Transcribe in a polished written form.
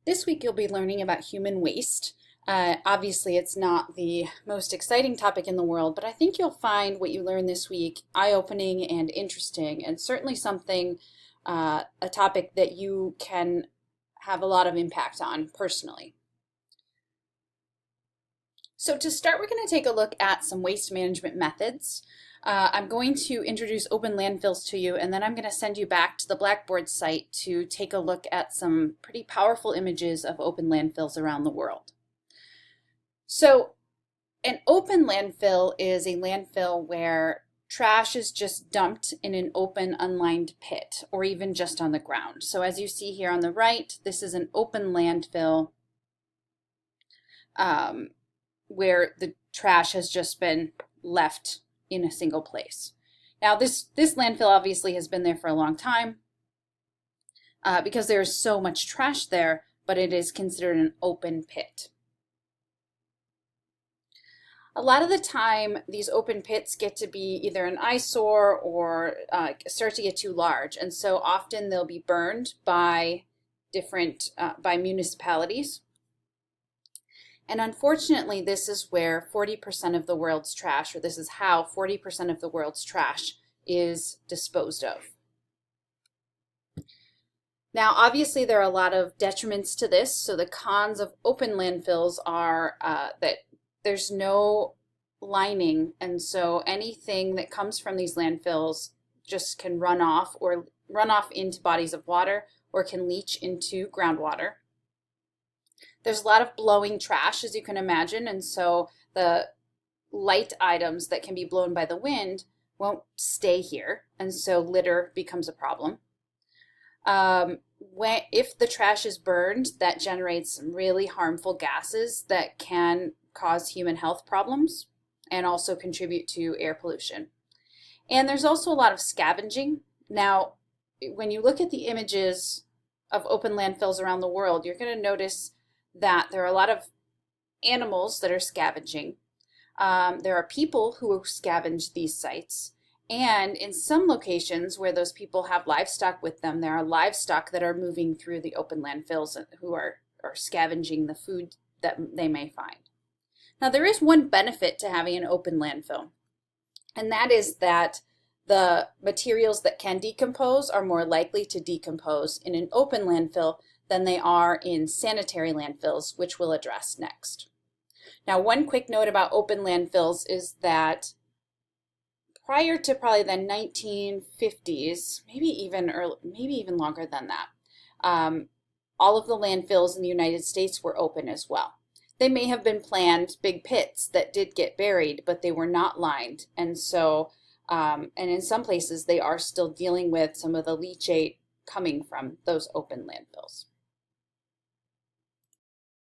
This week you'll be learning about human waste. Obviously, it's not the most exciting topic in the world, but I think you'll find what you learn this week eye-opening and interesting, and certainly something, a topic that you can have a lot of impact on personally. So to start, we're going to take a look at some waste management methods. I'm going to introduce open landfills to you, and then I'm going to send you back to the Blackboard site to take a look at some pretty powerful images of open landfills around the world. So an open landfill is a landfill where trash is just dumped in an open, unlined pit, or even just on the ground. So as you see here on the right, this is an open landfill where the trash has just been left in a single place. Now this landfill obviously has been there for a long time because there is so much trash there, but it is considered an open pit. A lot of the time, these open pits get to be either an eyesore or start to get too large, and so often they'll be burned by by municipalities. And unfortunately, this is where 40% of the world's trash, or this is how 40% of the world's trash is disposed of. Now, obviously, there are a lot of detriments to this. So the cons of open landfills are that there's no lining, and so anything that comes from these landfills just can run off into bodies of water or can leach into groundwater. There's a lot of blowing trash, as you can imagine, and so the light items that can be blown by the wind won't stay here, and so litter becomes a problem. If the trash is burned, that generates some really harmful gases that can cause human health problems and also contribute to air pollution. And there's also a lot of scavenging. Now, when you look at the images of open landfills around the world, you're going to notice that there are a lot of animals that are scavenging. There are people who scavenge these sites. And in some locations where those people have livestock with them, there are livestock that are moving through the open landfills who are scavenging the food that they may find. Now, there is one benefit to having an open landfill, and that is that the materials that can decompose are more likely to decompose in an open landfill than they are in sanitary landfills, which we'll address next. Now, one quick note about open landfills is that prior to probably the 1950s, maybe even longer than that, all of the landfills in the United States were open as well. They may have been planned big pits that did get buried, but they were not lined. And so, and in some places, they are still dealing with some of the leachate coming from those open landfills.